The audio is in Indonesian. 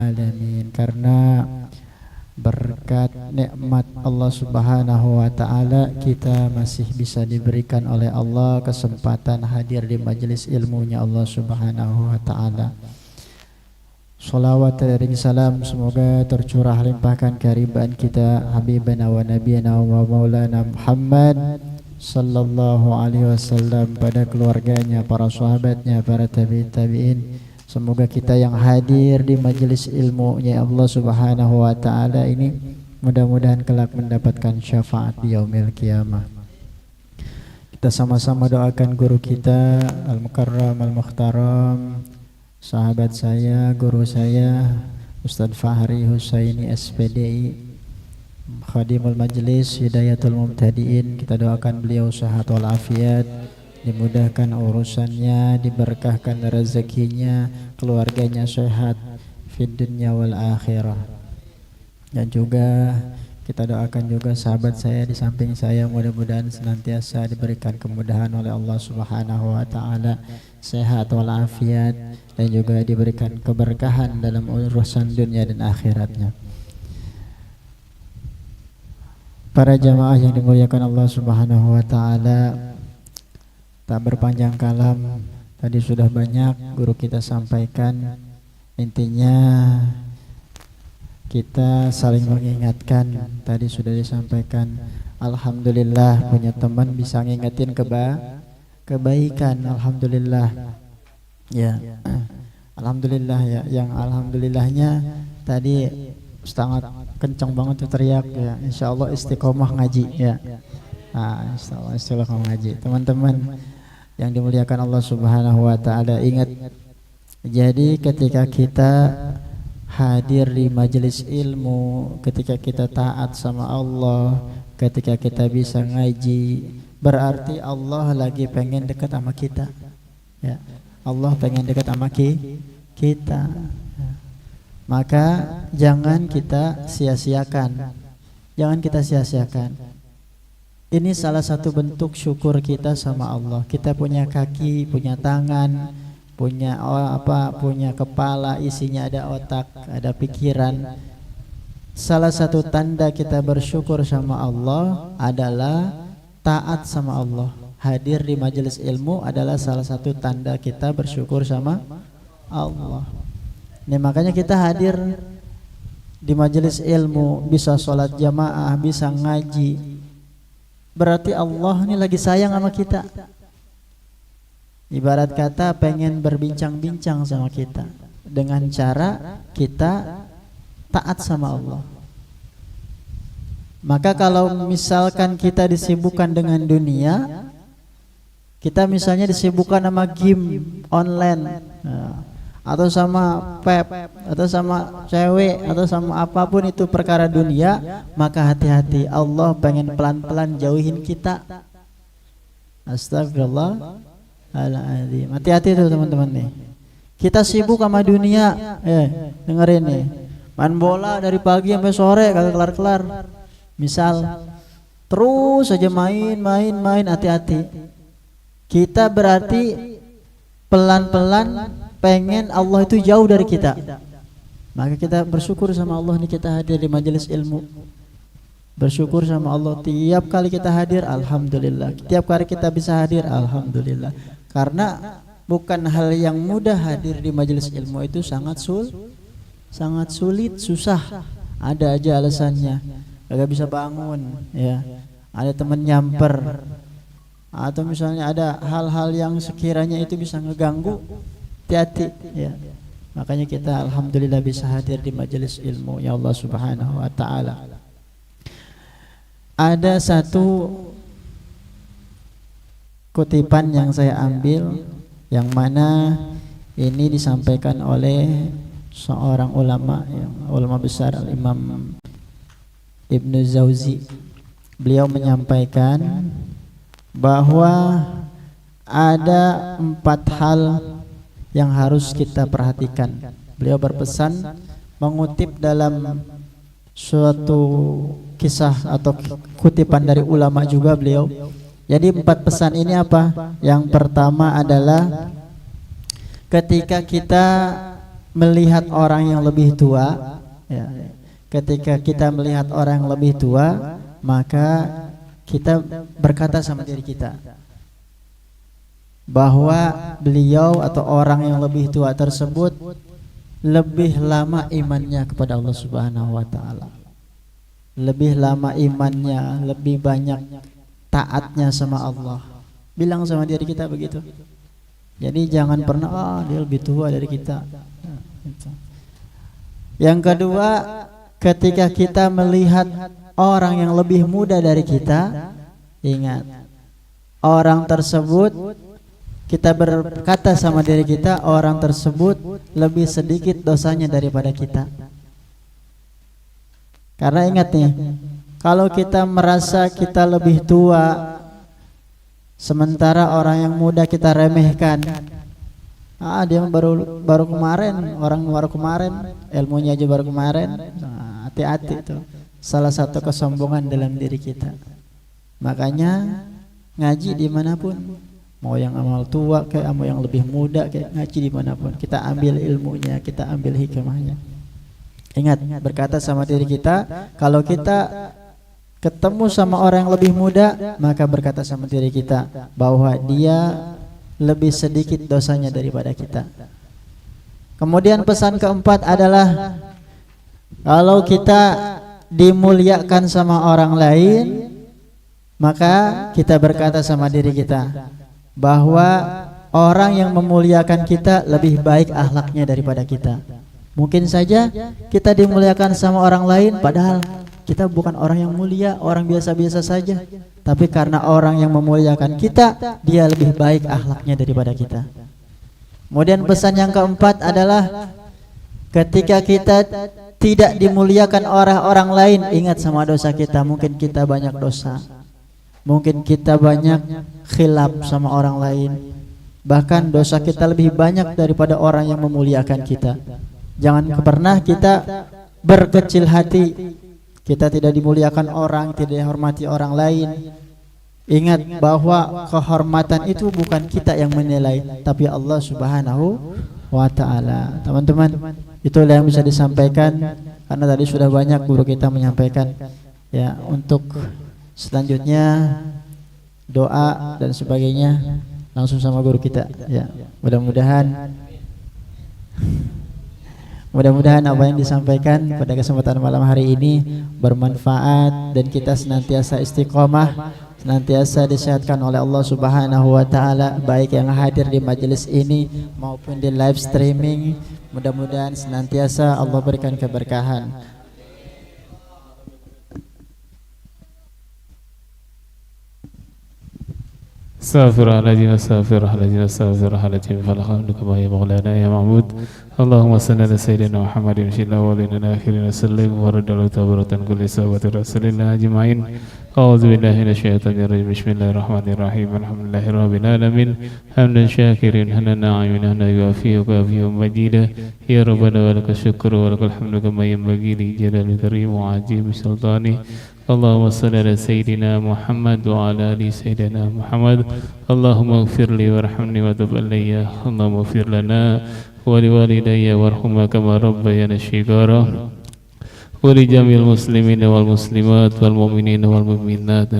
alamin. Karena berkat nikmat Allah Subhanahu wa taala kita masih bisa diberikan oleh Allah kesempatan hadir di majelis ilmunya Allah Subhanahu wa taala. Salawat dan salam semoga tercurah limpahkan kehadiran kita habibana wa nabiyana wa maulana Muhammad sallallahu alaihi wasallam, pada keluarganya, para sahabatnya, para tabi'in. Semoga kita yang hadir di majelis ilmunya Allah Subhanahu wa taala ini mudah-mudahan kelak mendapatkan syafaat di yaumil qiyamah. Kita sama-sama doakan guru kita Al-Mukarram Al-Mukhtaram, sahabat saya, guru saya Ustadz Fahri Husaini SPDI, Khadimul Majlis Hidayatul Mubtadiin. Kita doakan beliau sehat walafiat, dimudahkan urusannya, diberkahkan rezekinya, keluarganya sehat fid dunya wal akhirah. Dan juga kita doakan juga sahabat saya di samping saya, mudah-mudahan senantiasa diberikan kemudahan oleh Allah Subhanahu wa taala, sehat walafiat, dan juga diberikan keberkahan dalam urusan dunia dan akhiratnya. Para jamaah yang dimuliakan Allah Subhanahu wa taala, tak berpanjang kalam, tadi sudah banyak guru kita sampaikan. Intinya kita saling mengingatkan. Tadi sudah disampaikan, alhamdulillah punya teman bisa ngingetin kebaikan. Alhamdulillah ya, alhamdulillah ya. Yang alhamdulillahnya tadi sangat kencang banget tuh teriak ya. Insyaallah istiqomah ngaji ya. Insyaallah istiqomah ngaji. Teman-teman yang dimuliakan Allah Subhanahu wa taala, ingat, jadi ketika kita hadir di majelis ilmu, ketika kita taat sama Allah, ketika kita bisa ngaji, berarti Allah lagi pengen dekat sama kita ya. Allah pengen dekat sama kita. Maka jangan kita sia-siakan. Jangan kita sia-siakan. Ini salah satu bentuk syukur kita sama Allah. Kita punya kaki, punya tangan, punya punya kepala, isinya ada otak, ada pikiran. Salah satu tanda kita bersyukur sama Allah adalah taat sama Allah. Hadir di majelis ilmu adalah salah satu tanda kita bersyukur sama Allah. Ini makanya kita hadir di majelis ilmu, bisa sholat jamaah, bisa ngaji, berarti Allah ini lagi sayang sama kita. Ibarat kata pengen berbincang-bincang sama kita dengan cara kita taat sama Allah. Maka kalau misalkan kita disibukkan dengan dunia, kita misalnya disibukkan sama game online, atau sama pep, atau sama cewek, atau sama apapun itu perkara dunia, maka hati-hati, Allah pengen pelan-pelan jauhin kita. Astagfirullahaladzim. Hati-hati tuh teman-teman nih. Kita sibuk sama dunia, dengerin nih, main bola dari pagi sampai sore kagak kelar-kelar. Misal terus saja main, hati-hati. Kita berarti pelan-pelan pengen Allah itu jauh dari kita. Maka kita bersyukur sama Allah nih, kita hadir di majelis ilmu. Bersyukur sama Allah tiap kali kita hadir, alhamdulillah. Tiap kali kita bisa hadir, alhamdulillah. Karena bukan hal yang mudah hadir di majelis ilmu, itu sangat sulit, susah. Ada aja alasannya. Kagak bisa bangun ya. Ada teman nyamper, atau misalnya ada hal-hal yang sekiranya itu bisa ngeganggu. Hati-hati ya. Makanya kita alhamdulillah bisa hadir di majelis ilmu ya Allah Subhanahu wa taala. Ada satu kutipan yang saya ambil, yang mana ini disampaikan oleh seorang ulama, ulama besar, Imam Ibnu Jauzi. Beliau menyampaikan bahwa ada 4 hal yang harus kita perhatikan. Beliau berpesan, mengutip dalam suatu kisah atau kutipan dari ulama juga beliau. Jadi 4 pesan ini apa? Yang pertama adalah ketika kita melihat orang yang lebih tua, ya, ketika kita melihat orang yang lebih tua, maka kita berkata sama diri kita bahwa beliau atau orang yang lebih tua tersebut lebih lama imannya kepada Allah Subhanahu wa taala. Lebih lama imannya, lebih banyak taatnya sama Allah. Bilang sama diri kita begitu. Jadi jangan pernah dia lebih tua dari kita. Yang kedua, ketika kita melihat orang yang lebih muda dari kita, ingat, orang tersebut, kita berkata sama diri kita, orang tersebut lebih sedikit dosanya daripada kita. Karena ingat nih, kalau kita merasa kita lebih tua, sementara orang yang muda kita remehkan, dia baru kemarin, orang baru kemarin, ilmunya aja baru kemarin. Hati-hati itu, salah satu kesombongan dalam diri kita. Makanya ngaji dimanapun, mau yang amal tua kayak mau yang lebih muda kayak, ngaji dimanapun, kita ambil ilmunya, kita ambil hikmahnya. Ingat, berkata sama diri kita, kalau kita ketemu sama orang yang lebih muda, maka berkata sama diri kita bahwa dia lebih sedikit dosanya daripada kita. Kemudian pesan keempat adalah, kalau kita dimuliakan sama orang lain, maka kita berkata sama diri kita bahwa orang yang memuliakan kita lebih baik akhlaknya daripada kita. Mungkin saja kita dimuliakan sama orang lain, padahal kita bukan orang yang mulia, orang biasa-biasa saja. Tapi karena orang yang memuliakan kita, dia lebih baik akhlaknya daripada kita. Kemudian pesan yang keempat adalah, ketika kita tidak dimuliakan orang lain, ingat sama dosa kita. Mungkin kita banyak dosa, mungkin kita banyak khilaf sama orang lain, bahkan dosa kita lebih banyak daripada orang yang memuliakan kita. Jangan pernah kita berkecil hati, kita tidak dimuliakan orang, tidak dihormati orang lain. Ingat bahwa kehormatan itu bukan kita yang menilai, tapi Allah Subhanahu wa ta'ala. Teman-teman, itulah yang bisa disampaikan, karena tadi sudah banyak guru kita menyampaikan. Ya, untuk selanjutnya doa dan sebagainya langsung sama guru kita. Ya, mudah-mudahan apa yang disampaikan pada kesempatan malam hari ini bermanfaat dan kita senantiasa istiqomah, senantiasa disehatkan oleh Allah Subhanahu wa taala, baik yang hadir di majelis ini maupun di live streaming. Mudah-mudahan senantiasa Allah berikan keberkahan. Astaghfirullahaladzim, astaghfirullahaladzim, astaghfirullahaladzim. Falhamdulillah ya maulana ya mahmud. Allahumma salli ala sayyidina Muhammadin sallallahu alaihi wa akhirin wasallim wa radallahu tabaratan kulli sahabati rasulillah ajma'in. A'udzu billahi minasyaitonir rajim. Bismillahirrahmanirrahim. Alhamdulillahi rabbil alamin. Hamdan syakirin hanan na'imin hana yuafiyu kafiyu majida. Ya rabbana wa lakal syukru wa lakal hamdu kama yanbaghi li jalali karim wa ajib sultani. Allahumma salli ala sayyidina Muhammad wa ala ali sayyidina Muhammad. Allahumma ighfir li warhamni wa tub alayya. Allahumma ighfir lana wa liwalidayya warhamhuma kama rabbayana shighara. Wa li jamil muslimin wal muslimat wal mu'minin wal mu'minat.